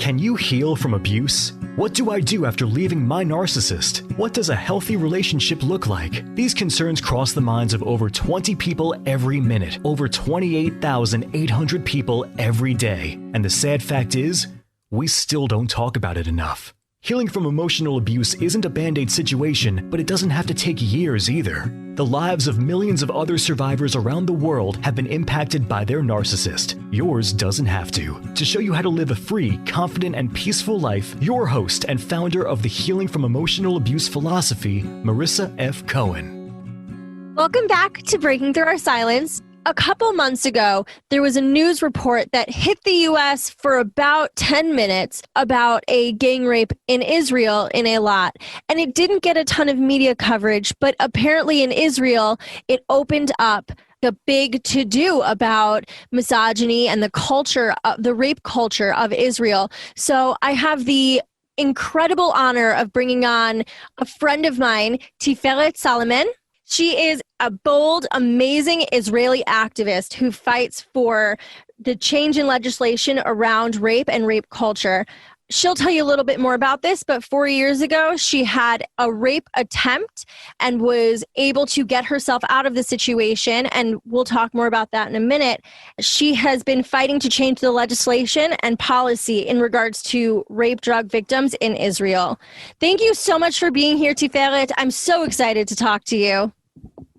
Can you heal from abuse? What do I do after leaving my narcissist? What does a healthy relationship look like? These concerns cross the minds of over 20 people every minute, over 28,800 people every day. And the sad fact is, we still don't talk about it enough. Healing from emotional abuse isn't a band-aid situation, but it doesn't have to take years either. The lives of millions of other survivors around the world have been impacted by their narcissist. Yours doesn't have to. To show you how to live a free, confident, and peaceful life, your host and founder of the Healing from Emotional Abuse philosophy, Marissa F. Cohen. Welcome back to Breaking Through Our Silence. A couple months ago, there was a news report that hit the U.S. for about 10 minutes about a gang rape in Israel in Eilat. And it didn't get a ton of media coverage, but apparently in Israel, it opened up a big to-do about misogyny and the culture, the rape culture of Israel. So I have the incredible honor of bringing on a friend of mine, Tiferet Solomons. She is a bold, amazing Israeli activist who fights for the change in legislation around rape and rape culture. She'll tell you a little bit more about this, but 4 years ago, she had a rape attempt and was able to get herself out of the situation, and we'll talk more about that in a minute. She has been fighting to change the legislation and policy in regards to rape drug victims in Israel. Thank you so much for being here, Tiferet. I'm so excited to talk to you.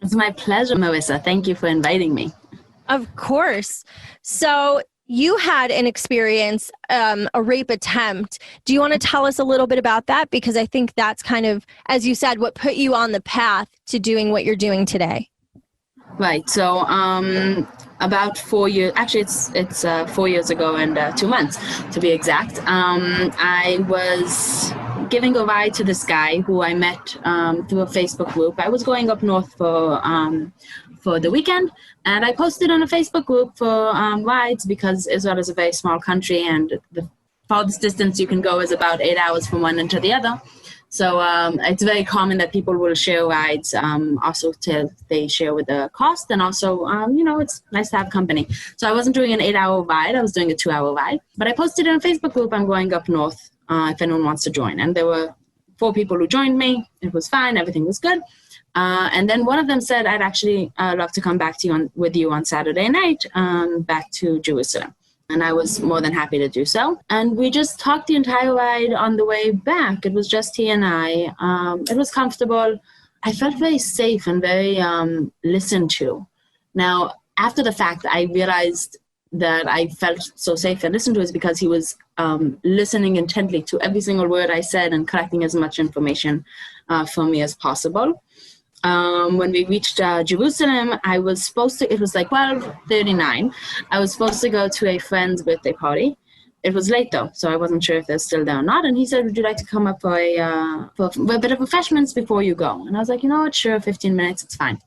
It's my pleasure, Marissa. Thank you for inviting me. Of course. So you had an experience, a rape attempt. Do you want to tell us a little bit about that? Because I think that's kind of, as you said, what put you on the path to doing what you're doing today. Right. So about 4 years, actually it's 4 years ago and 2 months to be exact. I was giving a ride to this guy who I met through a Facebook group. I was going up north for the weekend, and I posted on a Facebook group for rides because Israel is a very small country and the farthest distance you can go is about 8 hours from one end to the other. So it's very common that people will share rides, also till they share with the cost, and also, it's nice to have company. So I wasn't doing an 8-hour ride, I was doing a 2-hour ride. But I posted in a Facebook group, I'm going up north if anyone wants to join. And there were 4 people who joined me. It was fine, everything was good. And then one of them said, I'd actually love to come back to with you on Saturday night, back to Jerusalem. And I was more than happy to do so. And we just talked the entire ride on the way back. It was just he and I. It was comfortable. I felt very safe and very listened to. Now, after the fact, I realized that I felt so safe and listened to is because he was listening intently to every single word I said and collecting as much information from me as possible. When we reached Jerusalem, I was supposed to, it was like 12:39. I was supposed to go to a friend's birthday party. It was late though, so I wasn't sure if they're still there or not. And he said, would you like to come up for a bit of refreshments before you go? And I was like, you know what, sure, 15 minutes, it's fine.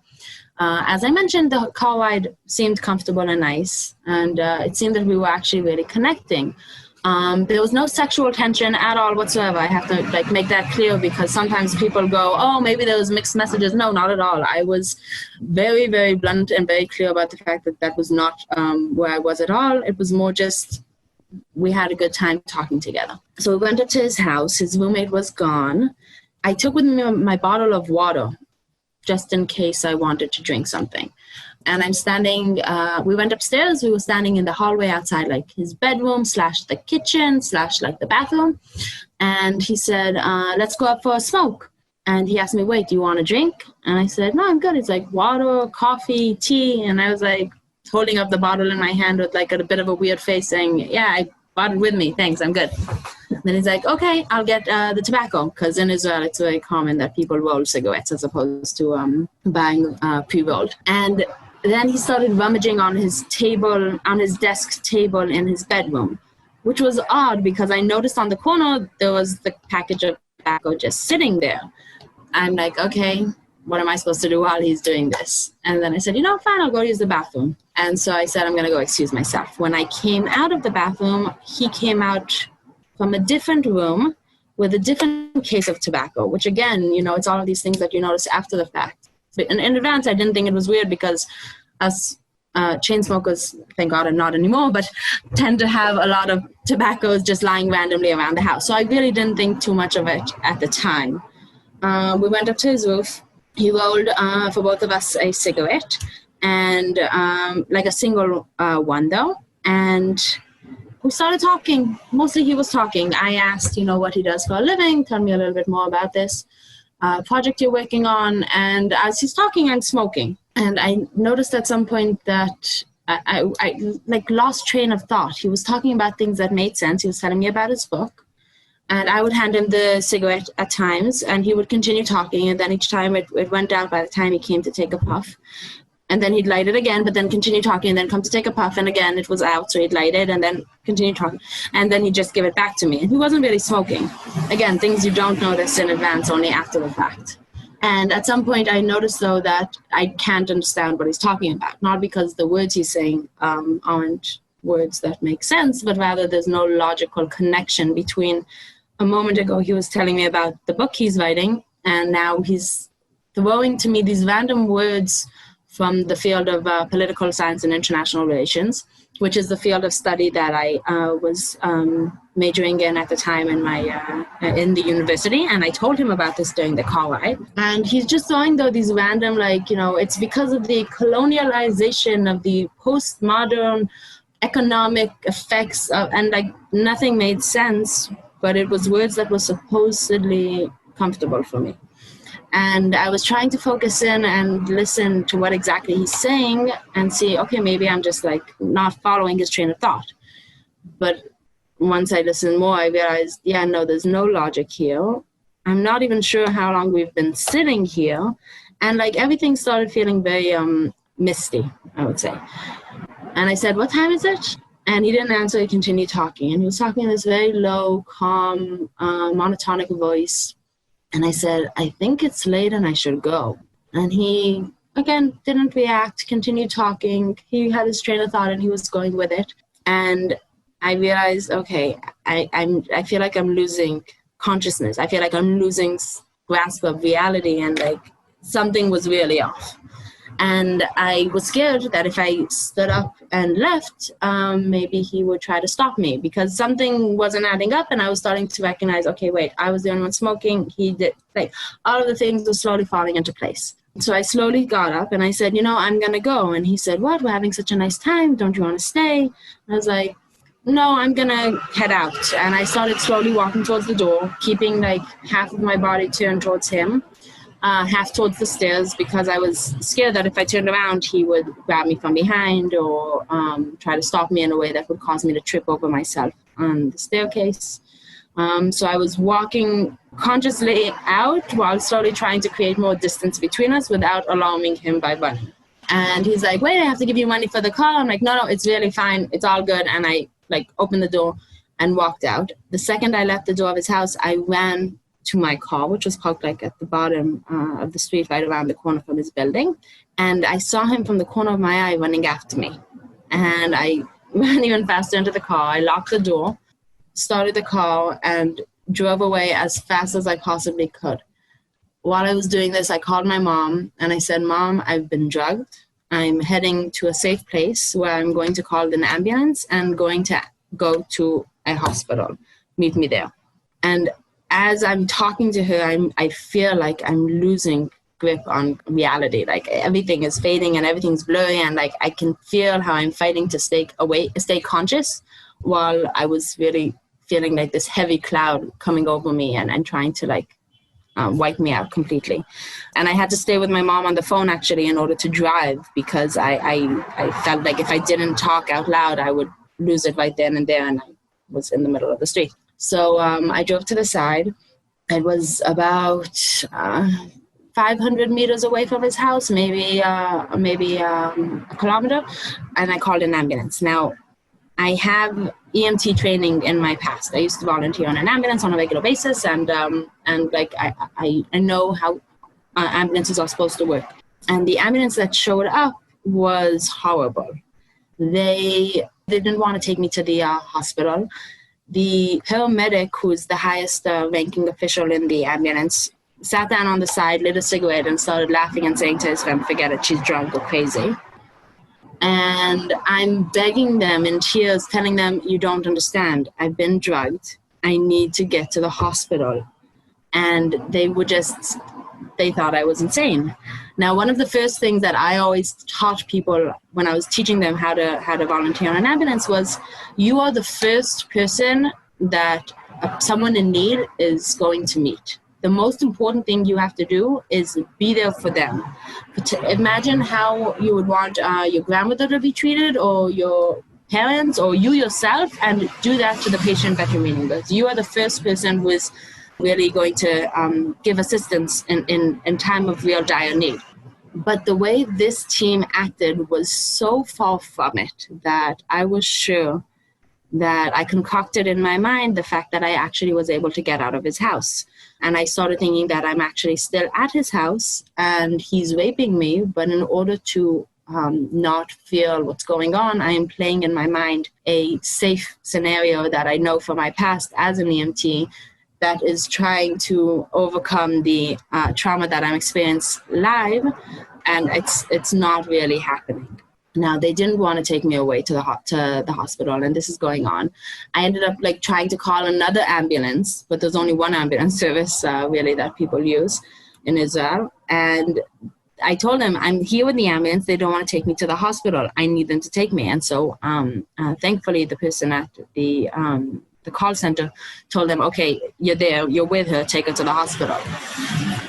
As I mentioned, the car ride seemed comfortable and nice. And it seemed that we were actually really connecting. There was no sexual tension at all whatsoever. I have to make that clear because sometimes people go, oh, maybe there was mixed messages. No, not at all. I was very, very blunt and very clear about the fact that that was not where I was at all. It was more just we had a good time talking together. So we went up to his house. His roommate was gone. I took with me my bottle of water just in case I wanted to drink something. And I'm standing, we went upstairs, we were standing in the hallway outside, his bedroom / the kitchen / the bathroom. And he said, let's go up for a smoke. And he asked me, wait, do you want a drink? And I said, no, I'm good. It's water, coffee, tea. And I was holding up the bottle in my hand with a bit of a weird face saying, yeah, I brought it with me. Thanks, I'm good. Then he's like, okay, I'll get the tobacco. Because in Israel, it's very common that people roll cigarettes as opposed to buying pre-rolled. And then he started rummaging on his table, on his desk table in his bedroom, which was odd because I noticed on the corner there was the package of tobacco just sitting there. I'm like, okay, what am I supposed to do while he's doing this? And then I said, fine, I'll go use the bathroom. And so I said, I'm going to go excuse myself. When I came out of the bathroom, he came out from a different room with a different case of tobacco, which again, it's all of these things that you notice after the fact. But in advance, I didn't think it was weird because us chain smokers, thank God, are not anymore, but tend to have a lot of tobaccos just lying randomly around the house. So I really didn't think too much of it at the time. We went up to his roof. He rolled for both of us a cigarette, and like a single one though. And we started talking. Mostly he was talking. I asked, what he does for a living. Tell me a little bit more about this project you're working on. And as he's talking, I'm smoking. And I noticed at some point that I like lost train of thought. He was talking about things that made sense. He was telling me about his book. And I would hand him the cigarette at times, and he would continue talking. And then each time it went out by the time he came to take a puff. And then he'd light it again, but then continue talking, and then come to take a puff. And again, it was out, so he'd light it and then continue talking. And then he'd just give it back to me. And he wasn't really smoking. Again, things you don't notice in advance, only after the fact. And at some point, I noticed, though, that I can't understand what he's talking about. Not because the words he's saying aren't words that make sense, but rather there's no logical connection between a moment ago he was telling me about the book he's writing, and now he's throwing to me these random words from the field of political science and international relations, which is the field of study that I was majoring in at the time in the university. And I told him about this during the car ride. And he's just throwing, though, these random, it's because of the colonialization of the postmodern economic effects of, and nothing made sense, but it was words that were supposedly comfortable for me. And I was trying to focus in and listen to what exactly he's saying and see, okay, maybe I'm just not following his train of thought. But once I listened more, I realized, there's no logic here. I'm not even sure how long we've been sitting here. And everything started feeling very misty, I would say. And I said, what time is it? And he didn't answer. He continued talking. And he was talking in this very low, calm, monotonic voice. And I said, I think it's late and I should go. And he, again, didn't react, continued talking. He had his train of thought and he was going with it. And I realized, okay, I feel like I'm losing consciousness. I feel like I'm losing grasp of reality, and something was really off. And I was scared that if I stood up and left, maybe he would try to stop me, because something wasn't adding up. And I was starting to recognize, okay, wait, I was the only one smoking. He did, all of the things were slowly falling into place. So I slowly got up and I said, I'm going to go. And he said, what? We're having such a nice time. Don't you want to stay? And I was like, no, I'm going to head out. And I started slowly walking towards the door, keeping half of my body turned towards him. Half towards the stairs, because I was scared that if I turned around, he would grab me from behind or try to stop me in a way that would cause me to trip over myself on the staircase. So I was walking consciously out while slowly trying to create more distance between us without alarming him by running. And he's like, wait, I have to give you money for the car. I'm like, no, it's really fine. It's all good. And I opened the door and walked out. The second I left the door of his house, I ran to my car, which was parked at the bottom of the street, right around the corner from his building. And I saw him from the corner of my eye running after me. And I ran even faster into the car. I locked the door, started the car, and drove away as fast as I possibly could. While I was doing this, I called my mom and I said, Mom, I've been drugged. I'm heading to a safe place where I'm going to call an ambulance and going to go to a hospital. Meet me there. And as I'm talking to her, I feel like I'm losing grip on reality. Everything is fading and everything's blurry, and I can feel how I'm fighting to stay conscious, while I was really feeling this heavy cloud coming over me and trying to wipe me out completely. And I had to stay with my mom on the phone actually in order to drive, because I felt like if I didn't talk out loud, I would lose it right then and there, and I was in the middle of the street. So I drove to the side. It was about 500 meters away from his house, maybe a kilometer, and I called an ambulance. Now, I have EMT training in my past. I used to volunteer on an ambulance on a regular basis, and I know how ambulances are supposed to work. And the ambulance that showed up was horrible. They didn't want to take me to the hospital. The paramedic, who's the highest ranking official in the ambulance, sat down on the side, lit a cigarette, and started laughing and saying to his friend, forget it, she's drunk or crazy. And I'm begging them in tears, telling them, you don't understand. I've been drugged. I need to get to the hospital. And they thought I was insane. Now, one of the first things that I always taught people when I was teaching them how to volunteer on an ambulance was, you are the first person that someone in need is going to meet. The most important thing you have to do is be there for them. Imagine how you would want your grandmother to be treated, or your parents, or you yourself, and do that to the patient that you're meeting with. You are the first person who is really going to give assistance in time of real dire need. But the way this team acted was so far from it that I was sure that I concocted in my mind the fact that I actually was able to get out of his house. And I started thinking that I'm actually still at his house and he's raping me, but in order to not feel what's going on, I am playing in my mind a safe scenario that I know from my past as an EMT that is trying to overcome the trauma that I'm experiencing live, and it's not really happening. Now, they didn't want to take me away to the hospital, and this is going on. I ended up trying to call another ambulance, but there's only one ambulance service really that people use in Israel. And I told them, I'm here with the ambulance. They don't want to take me to the hospital. I need them to take me. And so thankfully, the person at the call center told them, okay, you're there, you're with her, take her to the hospital.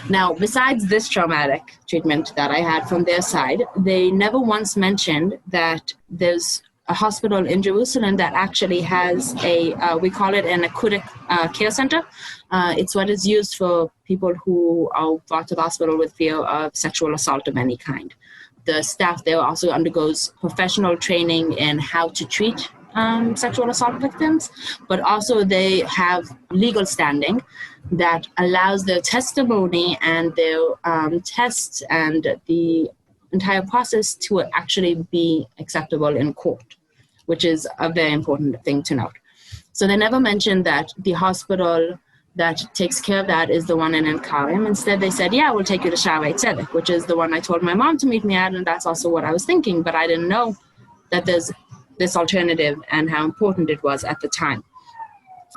Now, besides this traumatic treatment that I had from their side, they never once mentioned that there's a hospital in Jerusalem that actually has we call it an acoustic care center. It's what is used for people who are brought to the hospital with fear of sexual assault of any kind. The staff there also undergoes professional training in how to treat sexual assault victims, but also they have legal standing that allows their testimony and their tests and the entire process to actually be acceptable in court, which is a very important thing to note. So they never mentioned that the hospital that takes care of that is the one in Karim. Instead, they said, yeah, we'll take you to Tiferet Solomons, which is the one I told my mom to meet me at, and that's also what I was thinking, but I didn't know that there's this alternative and how important it was at the time.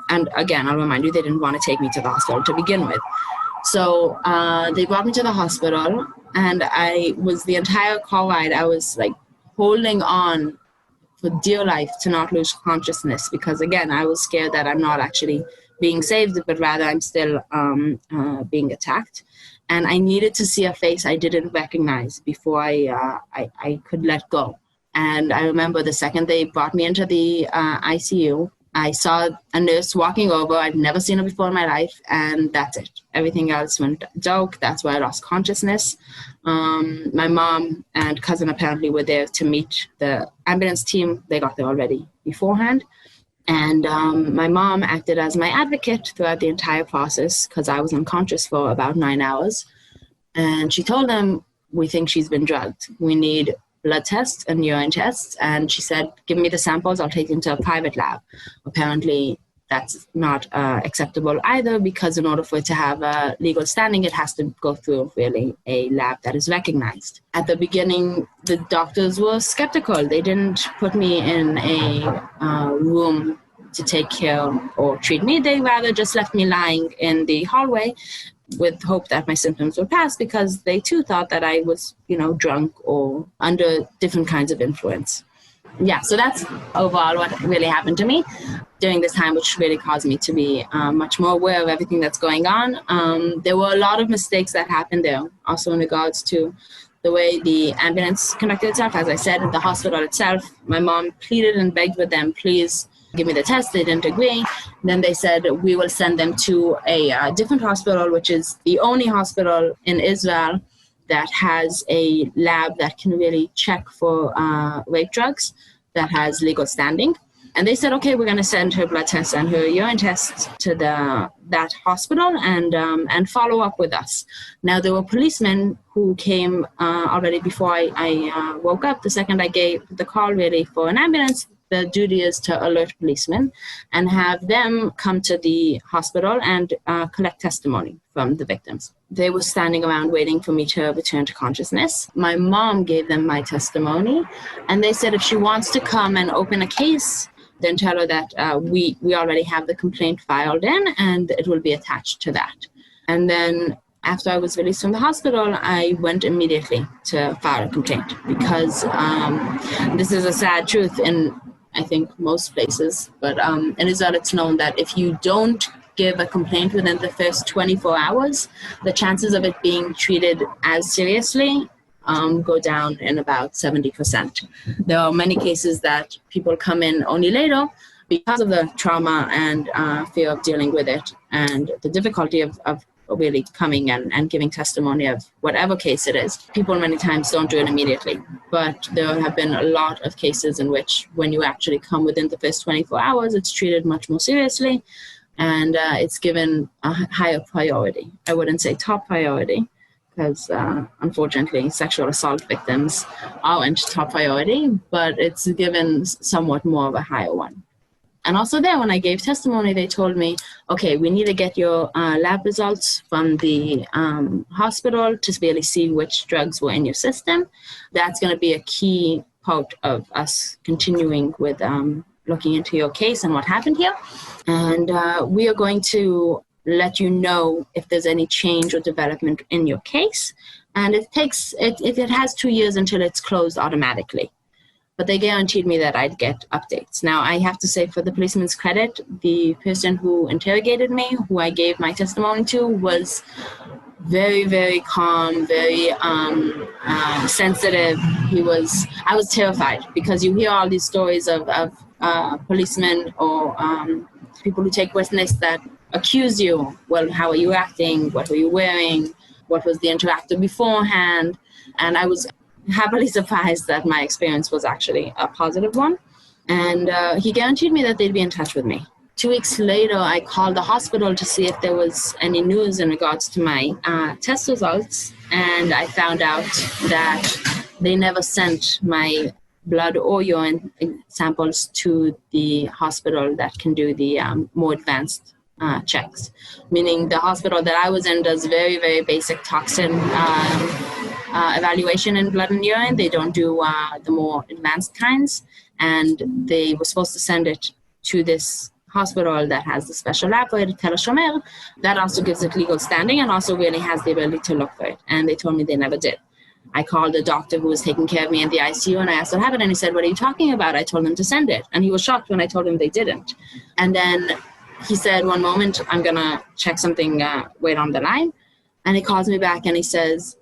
And again, I'll remind you, they didn't want to take me to the hospital to begin with. So they brought me to the hospital, and I was the entire call ride, I was holding on for dear life to not lose consciousness, because again, I was scared that I'm not actually being saved, but rather I'm still being attacked. And I needed to see a face I didn't recognize before I could let go. And I remember the second they brought me into the ICU, I saw a nurse walking over. I'd never seen her before in my life, and that's it. Everything else went dark. That's where I lost consciousness. My mom and cousin apparently were there to meet the ambulance team. They got there already beforehand. And my mom acted as my advocate throughout the entire process because I was unconscious for about 9 hours. And she told them, we think she's been drugged. We need blood tests and urine tests. And she said, give me the samples, I'll take them to a private lab. Apparently, that's not acceptable either, because in order for it to have a legal standing, it has to go through really a lab that is recognized. At the beginning, the doctors were skeptical. They didn't put me in a room to take care or treat me. They rather just left me lying in the hallway with hope that my symptoms would pass, because they too thought that I was, drunk or under different kinds of influence. Yeah, so that's overall what really happened to me during this time, which really caused me to be much more aware of everything that's going on. There were a lot of mistakes that happened there, also in regards to the way the ambulance conducted itself. As I said, the hospital itself, my mom pleaded and begged with them, please give me the test. They didn't agree. Then they said, we will send them to a different hospital, which is the only hospital in Israel that has a lab that can really check for rape drugs, that has legal standing. And they said, okay, we're going to send her blood tests and her urine tests to that hospital and follow up with us. Now, there were policemen who came already before I woke up. The second I gave the call really for an ambulance, the duty is to alert policemen and have them come to the hospital and collect testimony from the victims. They were standing around waiting for me to return to consciousness. My mom gave them my testimony, and they said if she wants to come and open a case, then tell her that we already have the complaint filed in and it will be attached to that. And then after I was released from the hospital, I went immediately to file a complaint because this is a sad truth in, I think, most places. But in Israel, it's known that if you don't give a complaint within the first 24 hours, the chances of it being treated as seriously go down in about 70%. There are many cases that people come in only later because of the trauma and fear of dealing with it and the difficulty of really coming and giving testimony of whatever case it is. People many times don't do it immediately, but there have been a lot of cases in which when you actually come within the first 24 hours, it's treated much more seriously and it's given a higher priority. I wouldn't say top priority because unfortunately sexual assault victims aren't top priority, but it's given somewhat more of a higher one. And also there, when I gave testimony, they told me, okay, we need to get your lab results from the hospital to really see which drugs were in your system. That's going to be a key part of us continuing with looking into your case and what happened here. And we are going to let you know if there's any change or development in your case. And it has 2 years until it's closed automatically. But they guaranteed me that I'd get updates. Now, I have to say, for the policeman's credit, the person who interrogated me, who I gave my testimony to, was very, very calm, very sensitive. I was terrified because you hear all these stories of policemen or people who take witness that accuse you. Well, how are you acting? What were you wearing? What was the interaction beforehand? And I was happily surprised that my experience was actually a positive one. And he guaranteed me that they'd be in touch with me. 2 weeks later, I called the hospital to see if there was any news in regards to my test results. And I found out that they never sent my blood or urine samples to the hospital that can do the more advanced checks. Meaning the hospital that I was in does very, very basic toxin evaluation in blood and urine. They don't do the more advanced kinds, and they were supposed to send it to this hospital that has the special lab for it, Tiferet. That also gives it legal standing and also really has the ability to look for it. And they told me they never did. I called the doctor who was taking care of me in the ICU and I asked what happened, and he said, "What are you talking about?" I told him to send it, and he was shocked when I told him they didn't. And then he said, "One moment, I'm gonna check something, wait on the line." And he calls me back and he says,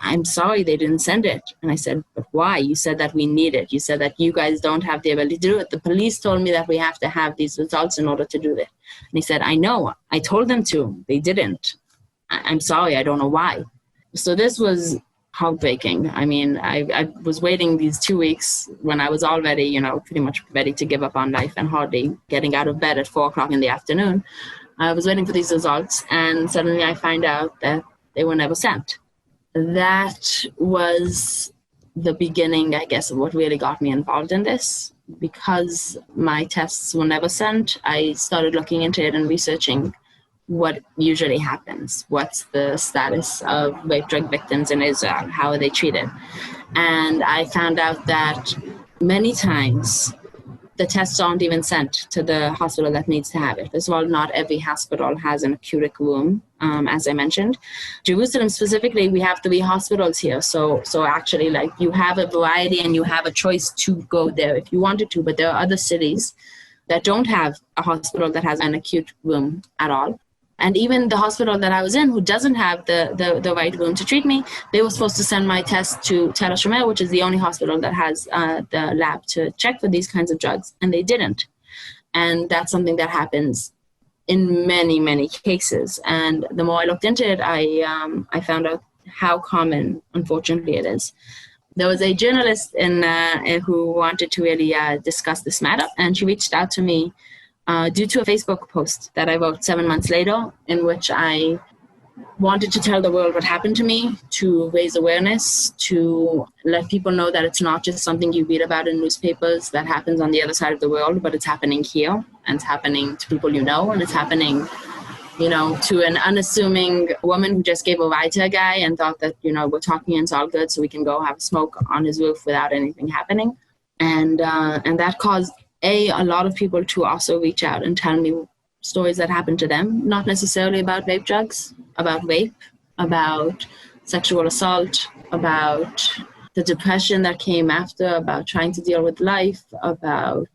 I'm sorry they didn't send it. And I said, "But why? You said that we need it. You said that you guys don't have the ability to do it. The police told me that we have to have these results in order to do that." And he said, "I know. I told them to. They didn't. I'm sorry. I don't know why." So this was heartbreaking. I mean, I was waiting these 2 weeks when I was already, pretty much ready to give up on life and hardly getting out of bed at 4 o'clock in the afternoon. I was waiting for these results, and suddenly I find out that they were never sent. That was the beginning, I guess, of what really got me involved in this. Because my tests were never sent, I started looking into it and researching what usually happens. What's the status of rape drug victims in Israel? How are they treated? And I found out that many times the tests aren't even sent to the hospital that needs to have it. First of all, not every hospital has an acute room, as I mentioned. Jerusalem specifically, we have 3 hospitals here. So actually, you have a variety and you have a choice to go there if you wanted to. But there are other cities that don't have a hospital that has an acute room at all. And even the hospital that I was in, who doesn't have the right room to treat me, they were supposed to send my test to Tiferet, which is the only hospital that has the lab to check for these kinds of drugs, and they didn't. And that's something that happens in many, many cases. And the more I looked into it, I found out how common, unfortunately, it is. There was a journalist who wanted to really discuss this matter, and she reached out to me due to a Facebook post that I wrote 7 months later, in which I wanted to tell the world what happened to me, to raise awareness, to let people know that it's not just something you read about in newspapers that happens on the other side of the world, but it's happening here, and it's happening to people you know, and it's happening, you know, to an unassuming woman who just gave a ride to a guy and thought that, you know, we're talking and it's all good, so we can go have a smoke on his roof without anything happening. And that caused a lot of people to also reach out and tell me stories that happened to them, not necessarily about vape drugs, about rape, about sexual assault, about the depression that came after, about trying to deal with life, about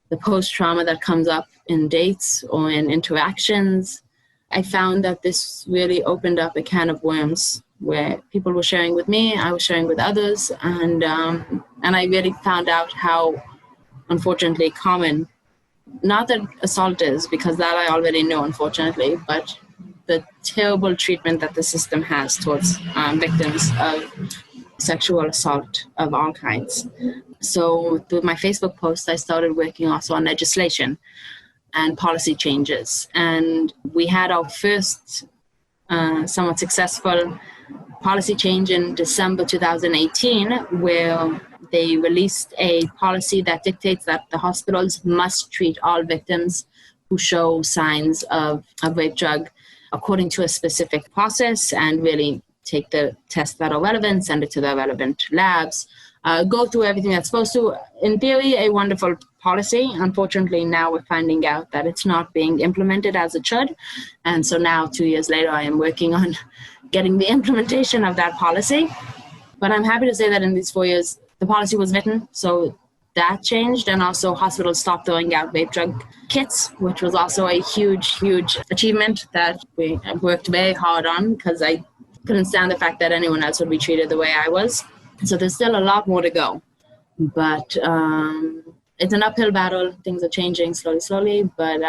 the post-trauma that comes up in dates or in interactions. I found that this really opened up a can of worms where people were sharing with me, I was sharing with others, and I really found out how, unfortunately, common, not that assault is, because that I already know, unfortunately, but the terrible treatment that the system has towards victims of sexual assault of all kinds. So through my Facebook post, I started working also on legislation and policy changes. And we had our first somewhat successful policy change in December 2018, where they released a policy that dictates that the hospitals must treat all victims who show signs of a rape drug according to a specific process, and really take the tests that are relevant, send it to the relevant labs, go through everything that's supposed to. In theory, a wonderful policy. Unfortunately, now we're finding out that it's not being implemented as it should. And so now, 2 years later, I am working on getting the implementation of that policy. But I'm happy to say that in these 4 years, the policy was written, so that changed. And also hospitals stopped throwing out vape drug kits, which was also a huge, huge achievement that we worked very hard on, because I couldn't stand the fact that anyone else would be treated the way I was. So there's still a lot more to go. But it's an uphill battle. Things are changing slowly, but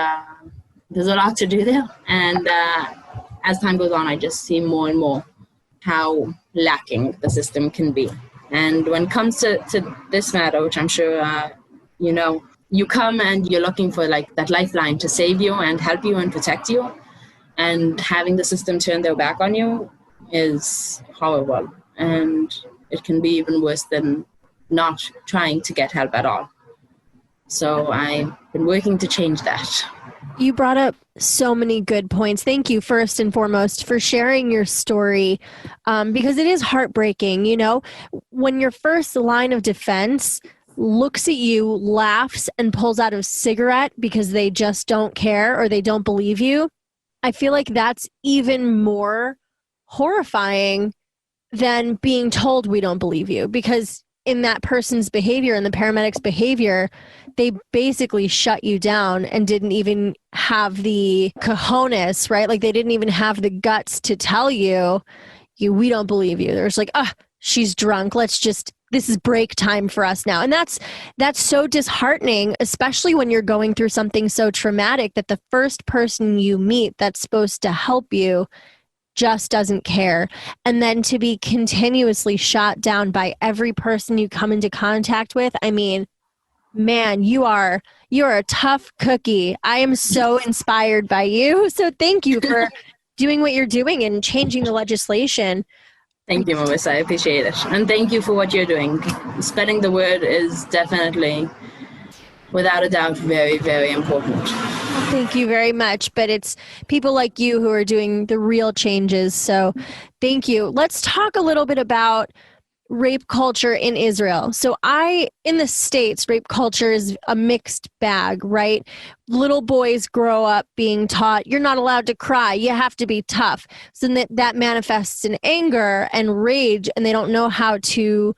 there's a lot to do there. And as time goes on, I just see more and more how lacking the system can be. And when it comes to this matter, which I'm sure, you know, you come and you're looking for like that lifeline to save you and help you and protect you. And having the system turn their back on you is horrible. And it can be even worse than not trying to get help at all. So I've been working to change that. You brought up so many good points. Thank you, first and foremost, for sharing your story, because it is heartbreaking. You know, when your first line of defense looks at you, laughs, and pulls out a cigarette because they just don't care or they don't believe you, I feel like that's even more horrifying than being told we don't believe you, because in that person's behavior and the paramedics' behavior, they basically shut you down and didn't even have the cojones, right? Like they didn't even have the guts to tell you, we don't believe you. There's like, she's drunk. This is break time for us now. And that's so disheartening, especially when you're going through something so traumatic that the first person you meet that's supposed to help you just doesn't care. And then to be continuously shot down by every person you come into contact with. I mean, man, you're a tough cookie. I am so inspired by you. So thank you for doing what you're doing and changing the legislation. Thank you, Marissa. I appreciate it. And thank you for what you're doing. Spreading the word is definitely, without a doubt, very, very important. Thank you very much. But it's people like you who are doing the real changes. So thank you. Let's talk a little bit about rape culture in Israel. So in the States, rape culture is a mixed bag, right? Little boys grow up being taught, you're not allowed to cry, you have to be tough. So that manifests in anger and rage, and they don't know how to,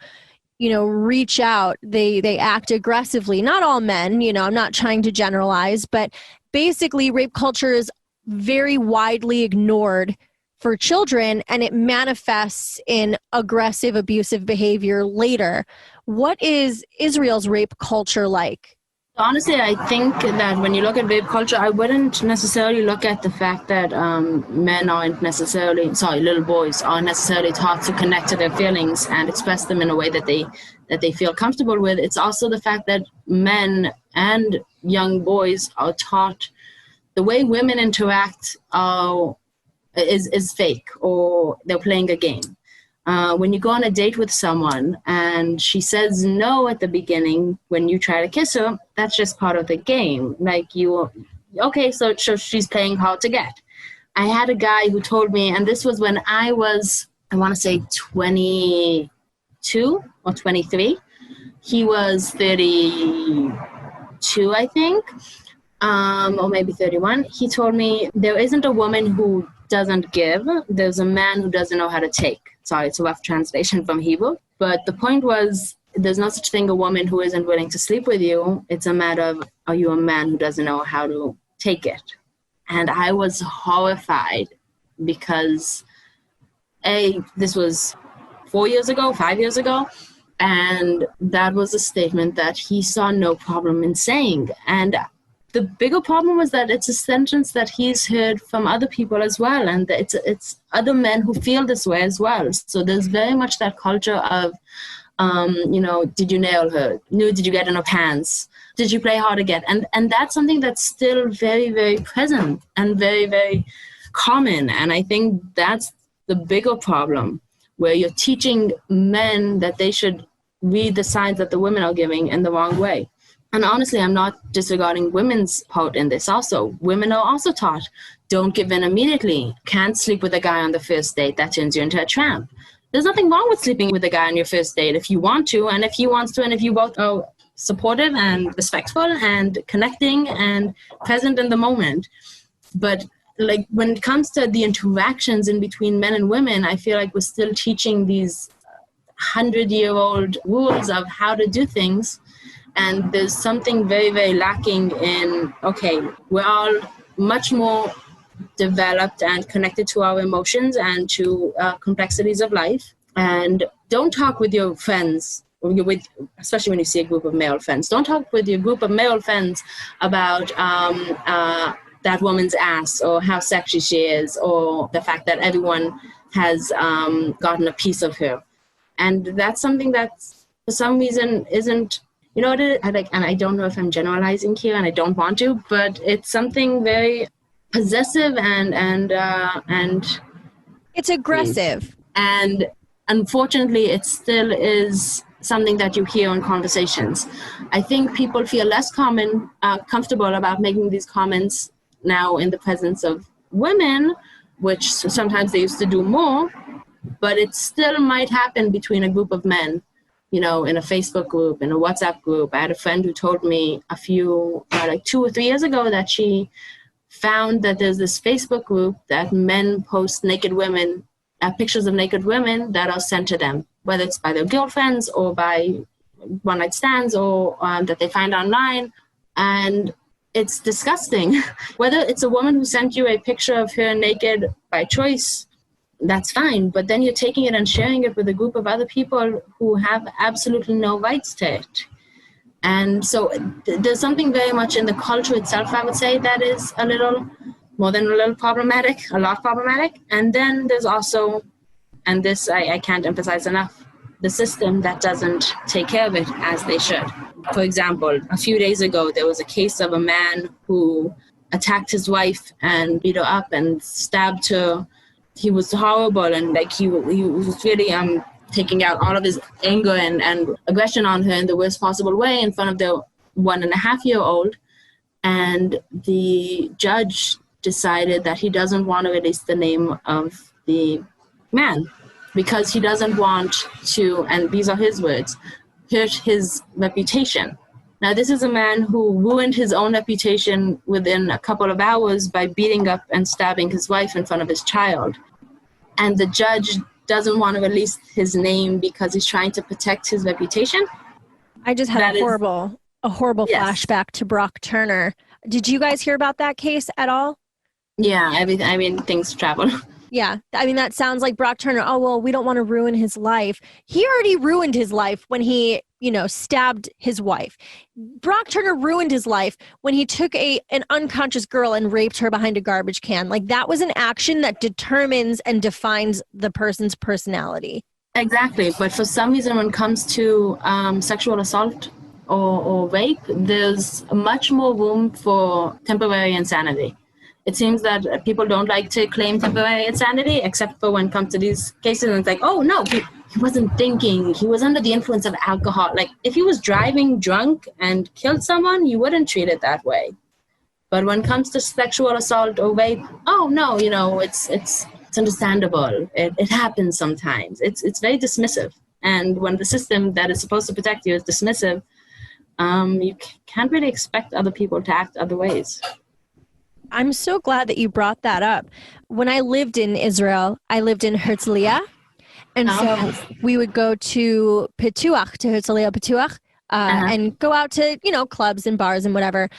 reach out. They act aggressively. Not all men, I'm not trying to generalize, but basically rape culture is very widely ignored for children, and it manifests in aggressive, abusive behavior later. What is Israel's rape culture like? Honestly, I think that when you look at rape culture, I wouldn't necessarily look at the fact that little boys aren't necessarily taught to connect to their feelings and express them in a way that they feel comfortable with. It's also the fact that men and young boys are taught the way women interact are is fake, or they're playing a game. When you go on a date with someone and she says no at the beginning when you try to kiss her, that's just part of the game. Like okay, so she's playing hard to get. I had a guy who told me, and this was when I was, I want to say 22 or 23. He was 32, I think, or maybe 31. He told me, there isn't a woman who doesn't give. There's a man who doesn't know how to take. Sorry, it's a rough translation from Hebrew. But the point was, there's no such thing a woman who isn't willing to sleep with you. It's a matter of, are you a man who doesn't know how to take it? And I was horrified because, this was 4 years ago, 5 years ago. And that was a statement that he saw no problem in saying. And the bigger problem was that it's a sentence that he's heard from other people as well. And it's other men who feel this way as well. So there's very much that culture of, did you nail her? No, did you get in her pants? Did you play hard again? And that's something that's still very, very present and very, very common. And I think that's the bigger problem, where you're teaching men that they should read the signs that the women are giving in the wrong way. And honestly, I'm not disregarding women's part in this also. Women are also taught, don't give in immediately. Can't sleep with a guy on the first date. That turns you into a tramp. There's nothing wrong with sleeping with a guy on your first date if you want to, and if he wants to, and if you both are supportive and respectful and connecting and present in the moment. But like when it comes to the interactions in between men and women, I feel like we're still teaching these 100-year-old rules of how to do things. And there's something very, very lacking in, okay, we're all much more developed and connected to our emotions and to complexities of life. And don't talk with your friends, especially when you see a group of male friends, don't talk with your group of male friends about that woman's ass, or how sexy she is, or the fact that everyone has gotten a piece of her. And that's something that for some reason isn't, and I don't know if I'm generalizing here, and I don't want to, but it's something very possessive and it's aggressive. And unfortunately, it still is something that you hear in conversations. I think people feel less comfortable about making these comments now in the presence of women, which sometimes they used to do more, but it still might happen between a group of men, in a Facebook group, in a WhatsApp group. I had a friend who told me like 2 or 3 years ago, that she found that there's this Facebook group that men post naked women, pictures of naked women that are sent to them, whether it's by their girlfriends or by one-night stands, or that they find online. And it's disgusting. Whether it's a woman who sent you a picture of her naked by choice, that's fine. But then you're taking it and sharing it with a group of other people who have absolutely no rights to it. And so there's something very much in the culture itself, I would say, that is a little more than a little problematic, a lot problematic. And then there's also, and this I can't emphasize enough, the system that doesn't take care of it as they should. For example, a few days ago, there was a case of a man who attacked his wife and beat her up and stabbed her. He was horrible, and he was really taking out all of his anger and aggression on her in the worst possible way in front of the 1.5-year-old. And the judge decided that he doesn't want to release the name of the man because he doesn't want to, and these are his words, hurt his reputation. Now, this is a man who ruined his own reputation within a couple of hours by beating up and stabbing his wife in front of his child. And the judge doesn't want to release his name because he's trying to protect his reputation. I just had a horrible flashback to Brock Turner. Did you guys hear about that case at all? Yeah, things travel. Yeah, that sounds like Brock Turner. Oh, well, we don't want to ruin his life. He already ruined his life when he, stabbed his wife. Brock Turner ruined his life when he took an unconscious girl and raped her behind a garbage can. Like, that was an action that determines and defines the person's personality. Exactly. But for some reason, when it comes to sexual assault or rape, there's much more room for temporary insanity. it seems that people don't like to claim temporary insanity, except for when it comes to these cases. And it's like, oh, no, he wasn't thinking. He was under the influence of alcohol. Like, if he was driving drunk and killed someone, you wouldn't treat it that way. But when it comes to sexual assault or rape, oh, no, it's understandable. It happens sometimes. It's very dismissive. And when the system that is supposed to protect you is dismissive, you can't really expect other people to act other ways. I'm so glad that you brought that up. When I lived in Israel, I lived in Herzliya. And so we would go to Pituach, to Herzliya Pituach, and go out to, clubs and bars and whatever.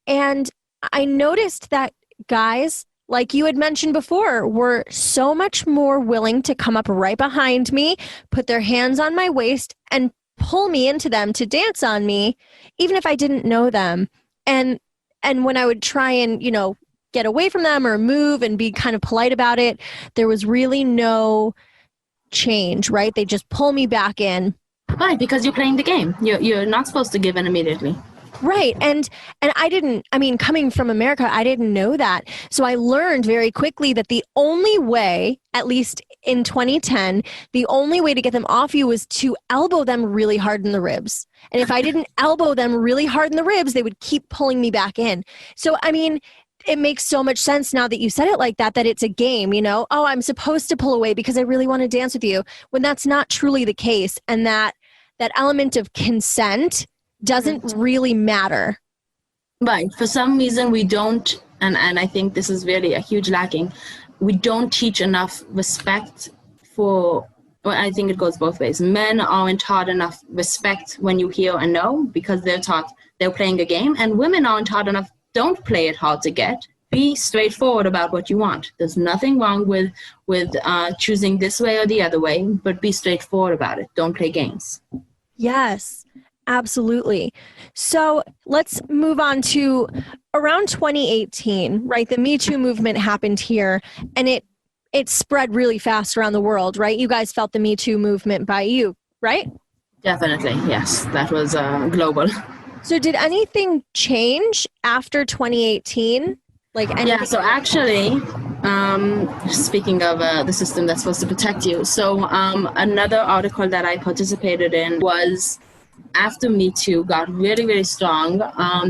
And I noticed that guys, like you had mentioned before, were so much more willing to come up right behind me, put their hands on my waist, and pull me into them to dance on me, even if I didn't know them. And when I would try and, get away from them or move and be kind of polite about it, there was really no change, right? They just pull me back in. Right, because you're playing the game. You're not supposed to give in immediately. Right. And coming from America, I didn't know that. So I learned very quickly that the only way, at least in 2010, the only way to get them off you was to elbow them really hard in the ribs. And if I didn't elbow them really hard in the ribs, they would keep pulling me back in. So, it makes so much sense now that you said it like that it's a game, oh, I'm supposed to pull away because I really want to dance with you, when that's not truly the case. And that element of consent doesn't really matter. Right. For some reason, we don't, and I think this is really a huge lacking, we don't teach enough respect for, well, I think it goes both ways. Men aren't taught enough respect when you hear a no, because they're taught they're playing a game, and women aren't taught enough, don't play it hard to get. Be straightforward about what you want. There's nothing wrong with choosing this way or the other way, but be straightforward about it. Don't play games. Yes, absolutely. So let's move on to around 2018, right? The MeToo movement happened here, and it spread really fast around the world, right? You guys felt the MeToo movement by you, right? Definitely, yes. That was global. So did anything change after 2018? Yeah, so actually, speaking of the system that's supposed to protect you, so another article that I participated in was after Me Too got really, really strong,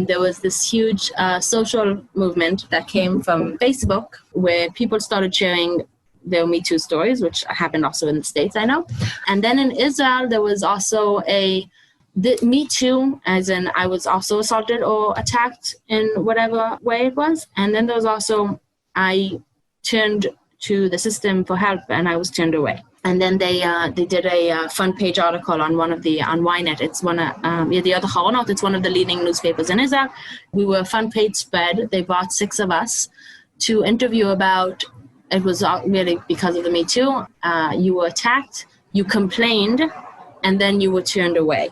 there was this huge social movement that came from Facebook where people started sharing their Me Too stories, which happened also in the States, I know. And then in Israel, there was also the Me Too, as in I was also assaulted or attacked in whatever way it was. And then there was also, I turned to the system for help and I was turned away. And then they did a front page article on on Ynet. It's one of the other Haronot. It's one of the leading newspapers in Israel. We were a front page spread. They brought 6 of us to interview about. It was really because of the Me Too. You were attacked, you complained, and then you were turned away.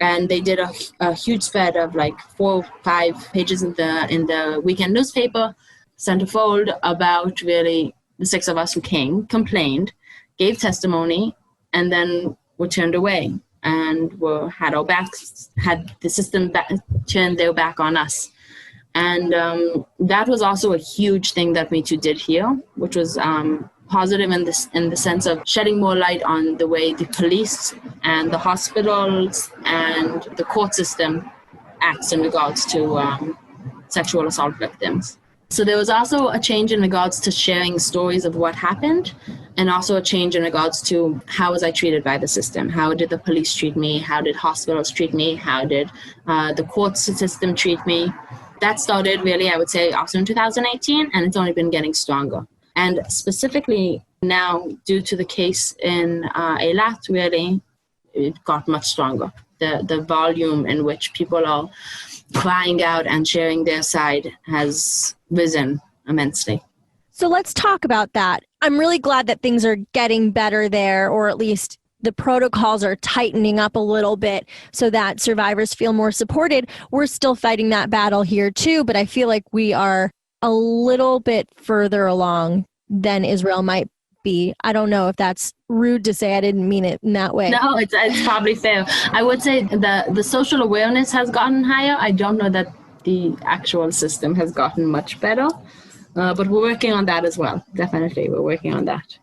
And they did a huge spread of 4 or 5 pages in the weekend newspaper, centerfold, about really the 6 of us who came, complained, gave testimony, and then were turned away and had our backs, had the system turned their back on us. And that was also a huge thing that Me Too did here, which was positive in the sense of shedding more light on the way the police and the hospitals and the court system acts in regards to sexual assault victims. So there was also a change in regards to sharing stories of what happened, and also a change in regards to how was I treated by the system? How did the police treat me? How did hospitals treat me? How did the court system treat me? That started really, I would say, also in 2018, and it's only been getting stronger. And specifically now, due to the case in Eilat, really, it got much stronger. The volume in which people are crying out and sharing their side has risen immensely. So let's talk about that. I'm really glad that things are getting better there, or at least the protocols are tightening up a little bit so that survivors feel more supported. We're still fighting that battle here too, but I feel like we are a little bit further along than Israel might be. I don't know if that's rude to say. I didn't mean it in that way. No, it's probably fair. I would say the social awareness has gotten higher. I don't know that the actual system has gotten much better. But we're working on that as well. Definitely, we're working on that.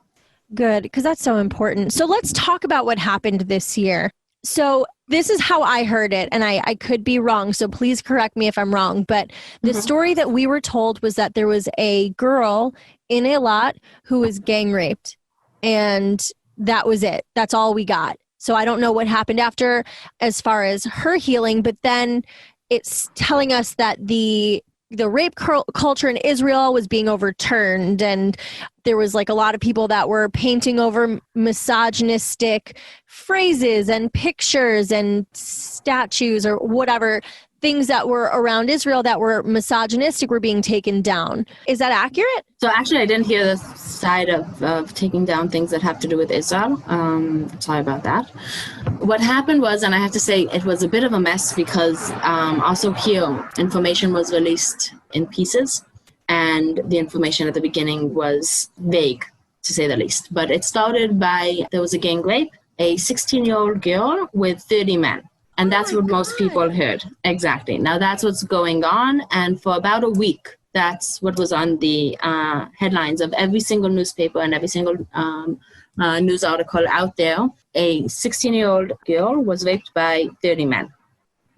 Good, because that's so important. So let's talk about what happened this year. So this is how I heard it, and I could be wrong, so please correct me if I'm wrong. But the story that we were told was that there was a girl in Eilat who was gang raped, and that was it. That's all we got. So I don't know what happened after as far as her healing, but then it's telling us that the rape culture in Israel was being overturned, and there was like a lot of people that were painting over misogynistic phrases and pictures and statues or whatever, things that were around Israel that were misogynistic were being taken down. Is that accurate? So actually, I didn't hear the side of taking down things that have to do with Israel. Sorry about that. What happened was, and I have to say, it was a bit of a mess because also here, information was released in pieces, and the information at the beginning was vague, to say the least. But it started by, there was a gang rape, a 16-year-old girl with 30 men. And that's what most people heard. Exactly. Now that's what's going on. And for about a week, that's what was on the headlines of every single newspaper and every single news article out there. A 16-year-old girl was raped by 30 men.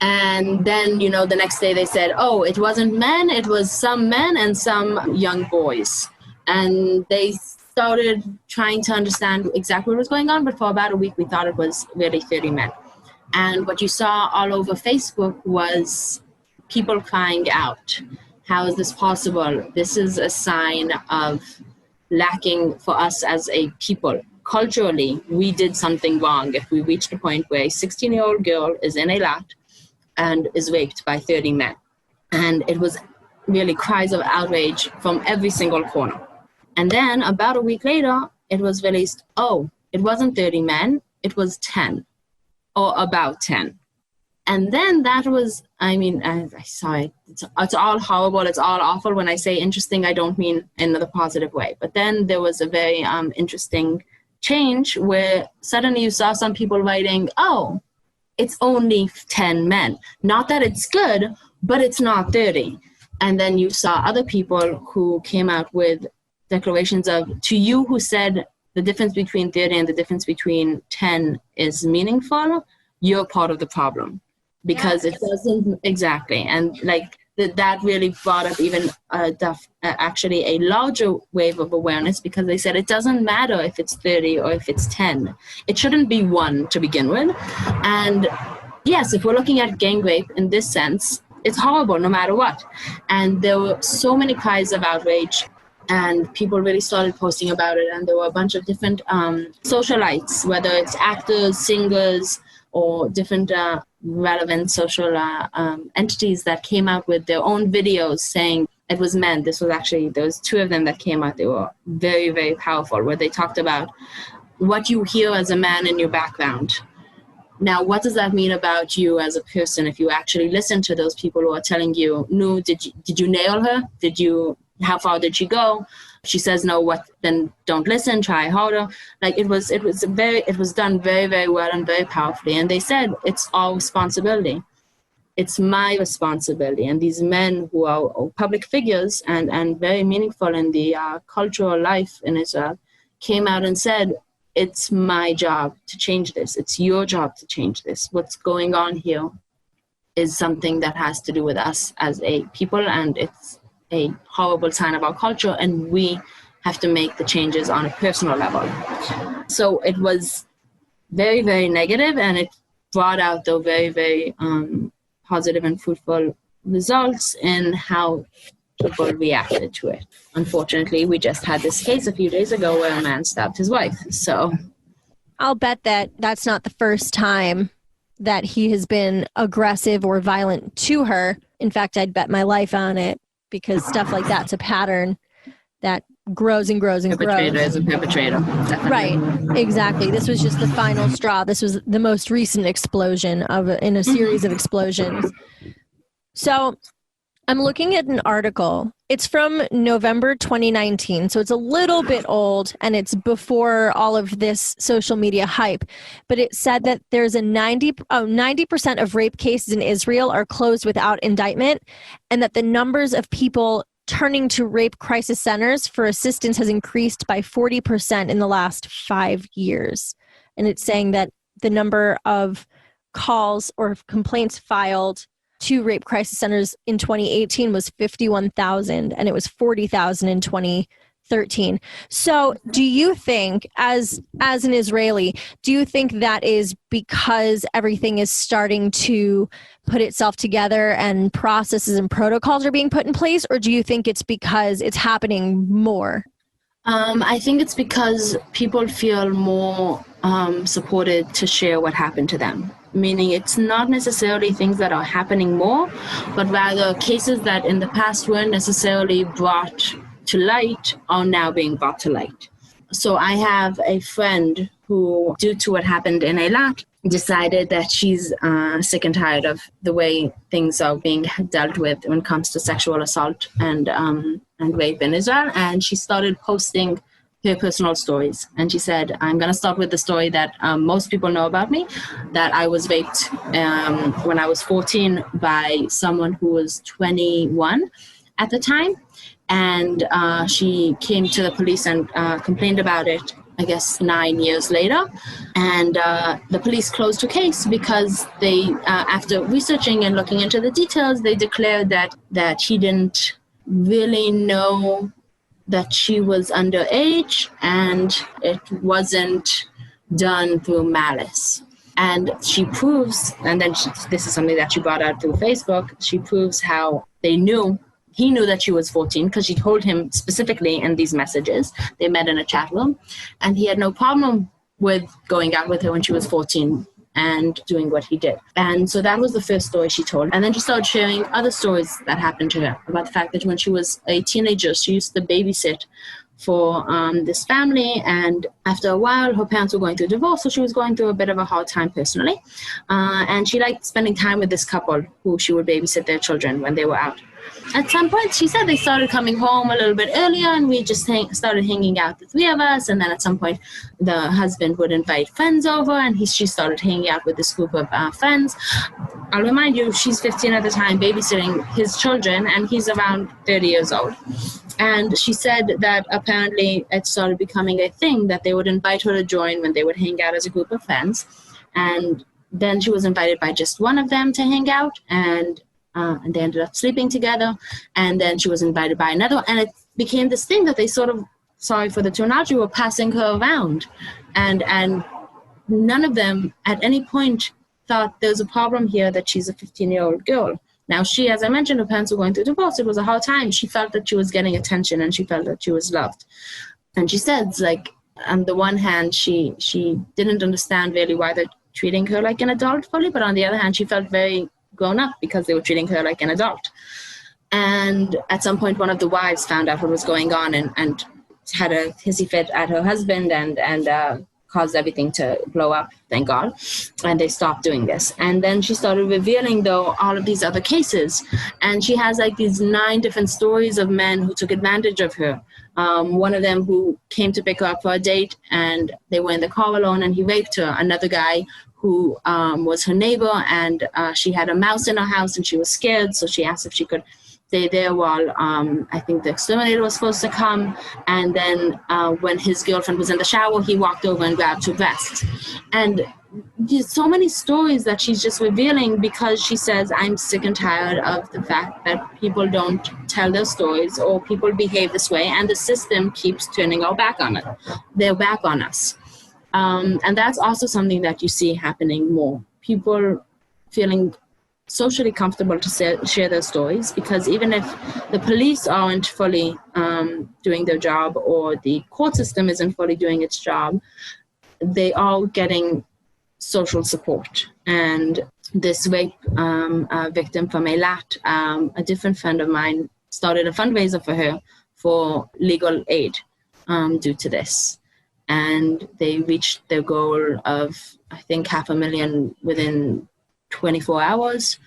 And then, the next day they said, oh, it wasn't men, it was some men and some young boys. And they started trying to understand exactly what was going on. But for about a week, we thought it was really 30 men. And what you saw all over Facebook was people crying out. How is this possible? This is a sign of lacking for us as a people. Culturally, we did something wrong if we reached a point where a 16-year-old girl is in Eilat and is raped by 30 men. And it was really cries of outrage from every single corner. And then about a week later, it was released, oh, it wasn't 30 men, it was 10. Or about 10. And then that was, I saw it. It's all horrible. It's all awful. When I say interesting, I don't mean in the positive way. But then there was a very interesting change where suddenly you saw some people writing, oh, it's only 10 men. Not that it's good, but it's not 30. And then you saw other people who came out with declarations of, to you who said the difference between 30 and the difference between 10 is meaningful, you're part of the problem. Because it doesn't, exactly. And like that really brought up even actually a larger wave of awareness, because they said it doesn't matter if it's 30 or if it's 10. It shouldn't be one to begin with. And yes, if we're looking at gang rape in this sense, it's horrible no matter what. And there were so many cries of outrage, and people really started posting about it. And there were a bunch of different socialites, whether it's actors, singers, or different relevant social entities that came out with their own videos saying it was men. This was actually, there was 2 of them that came out. They were very, very powerful, where they talked about what you hear as a man in your background. Now, what does that mean about you as a person if you actually listen to those people who are telling you, no, did you nail her? How far did she go? She says no, what? Then don't listen, try harder. Like it was done very, very well and very powerfully. And they said it's our responsibility. It's my responsibility. And these men who are public figures and very meaningful in the cultural life in Israel came out and said, it's my job to change this. It's your job to change this. What's going on here is something that has to do with us as a people, and it's a horrible sign of our culture, and we have to make the changes on a personal level. So it was very, very negative, and it brought out the very, very positive and fruitful results in how people reacted to it. Unfortunately, we just had this case a few days ago where a man stabbed his wife. So I'll bet that that's not the first time that he has been aggressive or violent to her. In fact, I'd bet my life on it, because stuff like that's a pattern that grows and grows and perpetrator grows. Is a perpetrator. Definitely. Right, exactly. This was just the final straw. This was the most recent explosion in a series of explosions. So I'm looking at an article. It's from November 2019, so it's a little bit old, and it's before all of this social media hype. But it said that there's a 90% of rape cases in Israel are closed without indictment, and that the numbers of people turning to rape crisis centers for assistance has increased by 40% in the last 5 years. And it's saying that the number of calls or complaints filed to rape crisis centers in 2018 was 51,000, and it was 40,000 in 2013. So do you think, as an Israeli, do you think that is because everything is starting to put itself together and processes and protocols are being put in place, or do you think it's because it's happening more? I think it's because people feel more supported to share what happened to them. Meaning it's not necessarily things that are happening more, but rather cases that in the past weren't necessarily brought to light are now being brought to light. So I have a friend who, due to what happened in Eilat, decided that she's sick and tired of the way things are being dealt with when it comes to sexual assault and rape in Israel. And she started posting her personal stories. And she said, I'm going to start with the story that most people know about me, that I was raped when I was 14 by someone who was 21 at the time. And she came to the police and complained about it, I guess, 9 years later. And the police closed her case because they, after researching and looking into the details, they declared that he didn't really know that she was underage and it wasn't done through malice. And she proves, and then this is something that she brought out through Facebook, she proves how he knew that she was 14 because she told him specifically in these messages. They met in a chat room, and he had no problem with going out with her when she was 14 and doing what he did. And so that was the first story she told. And then she started sharing other stories that happened to her about the fact that when she was a teenager, she used to babysit for this family. And after a while, her parents were going through a divorce, so she was going through a bit of a hard time personally. And she liked spending time with this couple who she would babysit their children when they were out. At some point, she said they started coming home a little bit earlier, and we just started hanging out, the three of us. And then at some point, the husband would invite friends over, and she started hanging out with this group of friends. I'll remind you, she's 15 at the time, babysitting his children, and he's around 30 years old. And she said that apparently it started becoming a thing that they would invite her to join when they would hang out as a group of friends. And then she was invited by just one of them to hang out, and they ended up sleeping together. And then she was invited by another one. And it became this thing that they sort of, sorry for the terminology, were passing her around. And none of them at any point thought there's a problem here that she's a 15-year-old girl. Now, she, as I mentioned, her parents were going through divorce. It was a hard time. She felt that she was getting attention and she felt that she was loved. And she said, like, on the one hand, she didn't understand really why they're treating her like an adult fully, but on the other hand, she felt very grown up because they were treating her like an adult. And at some point, one of the wives found out what was going on and had a hissy fit at her husband and caused everything to blow up, thank God. And they stopped doing this. And then she started revealing, though, all of these other cases. And she has like these 9 different stories of men who took advantage of her. One of them who came to pick her up for a date, and they were in the car alone, and he raped her. Another guy who was her neighbor, and she had a mouse in her house, and she was scared, so she asked if she could stay there while I think the exterminator was supposed to come. And then when his girlfriend was in the shower, he walked over and grabbed her breast. And there's so many stories that she's just revealing because she says, I'm sick and tired of the fact that people don't tell their stories or people behave this way, and the system keeps turning their back on us. And that's also something that you see happening more. People feeling socially comfortable to share their stories, because even if the police aren't fully doing their job or the court system isn't fully doing its job, they are getting social support. And this rape victim from Eilat, a different friend of mine, started a fundraiser for her for legal aid due to this. And they reached their goal of, I think, $500,000 within 24 hours.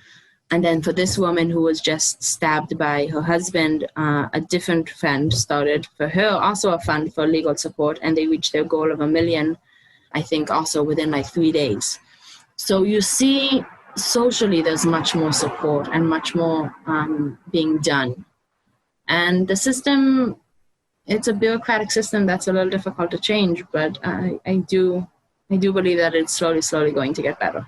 And then for this woman who was just stabbed by her husband, a different friend started for her also a fund for legal support, and they reached their goal of $1 million, I think, also within like 3 days. So you see, socially, there's much more support and much more being done. And the system, it's a bureaucratic system that's a little difficult to change, but I do believe that it's slowly going to get better.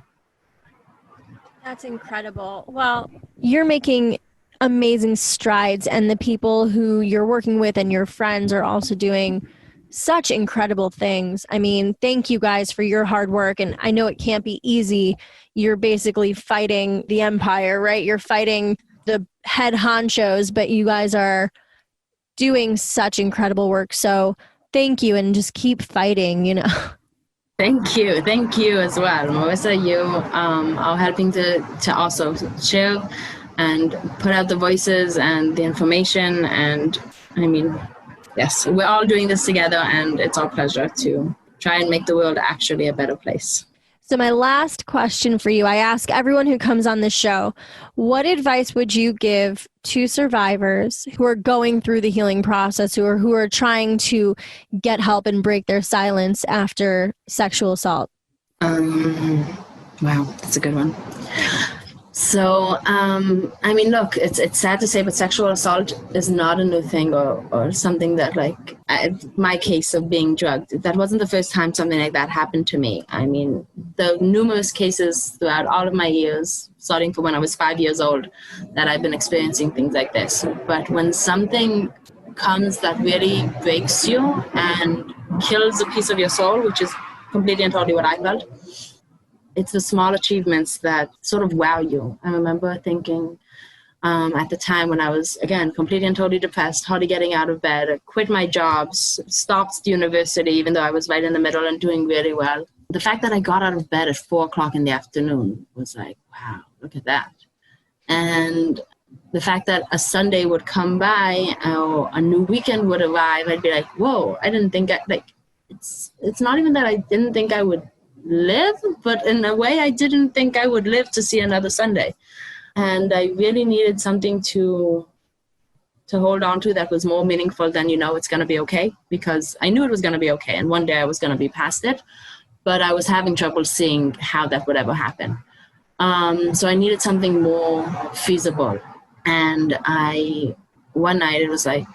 That's incredible. Well, you're making amazing strides, and the people who you're working with and your friends are also doing such incredible things. I mean, thank you guys for your hard work. And I know it can't be easy. You're basically fighting the empire, right? You're fighting the head honchos, but you guys are doing such incredible work. So thank you, and just keep fighting, you know. Thank you as well, Marissa. You are helping to also share and put out the voices and the information. And I mean, yes, we're all doing this together, and it's our pleasure to try and make the world actually a better place. So my last question for you, I ask everyone who comes on this show, what advice would you give to survivors who are going through the healing process, who are trying to get help and break their silence after sexual assault? Wow, that's a good one. So, I mean, look, it's sad to say, but sexual assault is not a new thing or something that, like, my case of being drugged, that wasn't the first time something like that happened to me. I mean, the numerous cases throughout all of my years, starting from when I was 5 years old, that I've been experiencing things like this. But when something comes that really breaks you and kills a piece of your soul, which is completely and totally what I felt, it's the small achievements that sort of wow you. I remember thinking at the time when I was, again, completely and totally depressed, hardly getting out of bed, I quit my jobs, stopped university, even though I was right in the middle and doing really well. The fact that I got out of bed at 4 o'clock in the afternoon was like, wow, look at that. And the fact that a Sunday would come by or a new weekend would arrive, I'd be like, whoa, I didn't think it's not even that I didn't think I would live, but in a way I didn't think I would live to see another Sunday. And I really needed something to hold on to that was more meaningful than, it's going to be okay, because I knew it was going to be okay and one day I was going to be past it, but I was having trouble seeing how that would ever happen. So I needed something more feasible. And one night it was like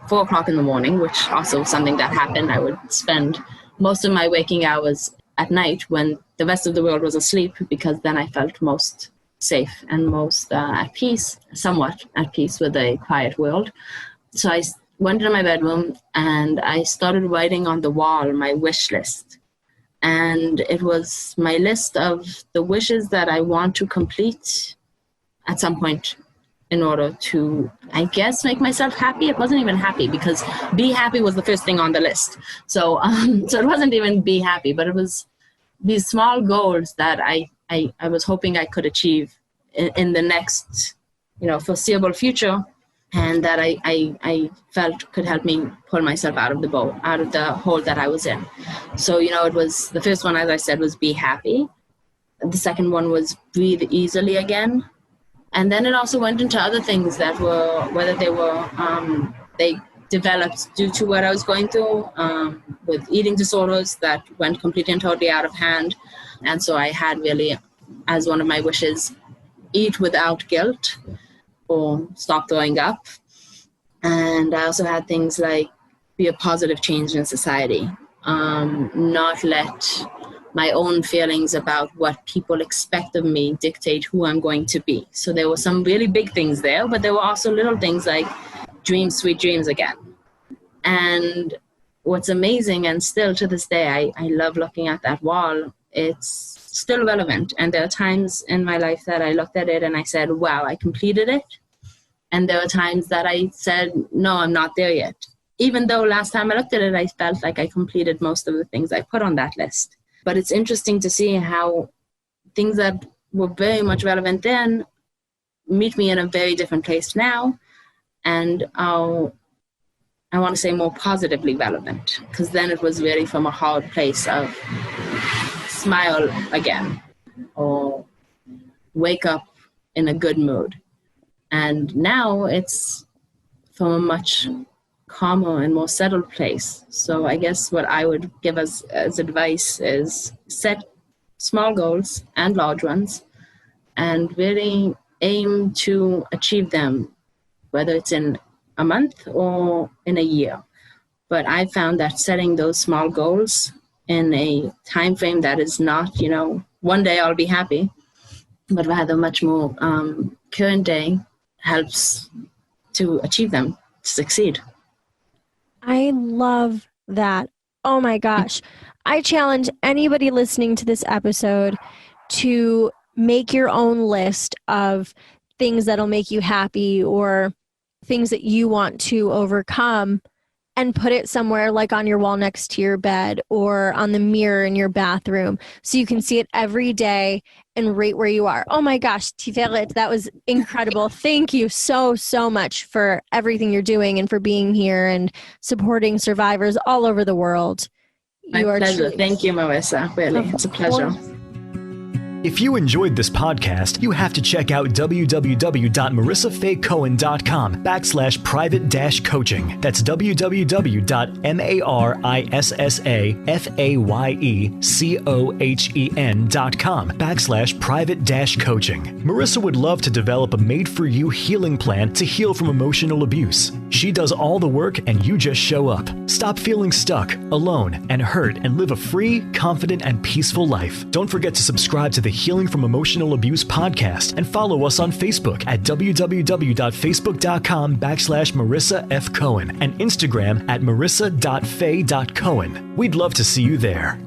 4 o'clock in the morning, which also was something that happened. I would spend most of my waking hours at night when the rest of the world was asleep, because then I felt most safe and most at peace, somewhat at peace with a quiet world. So I went into my bedroom and I started writing on the wall my wish list. And it was my list of the wishes that I want to complete at some point in order to, I guess, make myself happy. It wasn't even happy, because be happy was the first thing on the list. So it wasn't even be happy, but it was these small goals that I was hoping I could achieve in the next, foreseeable future, and that I felt could help me pull myself out of the hole that I was in. So, it was, the first one, as I said, was be happy. The second one was breathe easily again. And then it also went into other things that were, whether they were, they developed due to what I was going through with eating disorders that went completely and totally out of hand. And so I had really, as one of my wishes, eat without guilt or stop throwing up. And I also had things like be a positive change in society, not let my own feelings about what people expect of me dictate who I'm going to be. So there were some really big things there, but there were also little things like dream sweet dreams again. And what's amazing, and still to this day, I love looking at that wall, it's still relevant. And there are times in my life that I looked at it and I said, wow, I completed it. And there are times that I said, no, I'm not there yet. Even though last time I looked at it, I felt like I completed most of the things I put on that list. But it's interesting to see how things that were very much relevant then meet me in a very different place now. And I want to say more positively relevant, because then it was really from a hard place of smile again or wake up in a good mood. And now it's from a much calmer and more settled place. So I guess what I would give as advice is set small goals and large ones and really aim to achieve them, whether it's in a month or in a year. But I found that setting those small goals in a time frame that is not, one day I'll be happy, but rather much more current day helps to achieve them, to succeed. I love that. Oh my gosh. I challenge anybody listening to this episode to make your own list of things that'll make you happy or things that you want to overcome, and put it somewhere like on your wall next to your bed or on the mirror in your bathroom so you can see it every day and right where you are. Oh my gosh, Tiferet, that was incredible. Thank you so, so much for everything you're doing and for being here and supporting survivors all over the world. My pleasure. Thank you, Marissa. Really, it's a pleasure. If you enjoyed this podcast, you have to check out www.marissafaycohen.com/private-coaching. That's www.marissafaycohen.com/private-coaching. Marissa would love to develop a made-for-you healing plan to heal from emotional abuse. She does all the work and you just show up. Stop feeling stuck, alone, and hurt, and live a free, confident, and peaceful life. Don't forget to subscribe to the Healing from Emotional Abuse podcast and follow us on Facebook at www.facebook.com/Marissa F. Cohen and Instagram at marissa.fay.cohen. We'd love to see you there.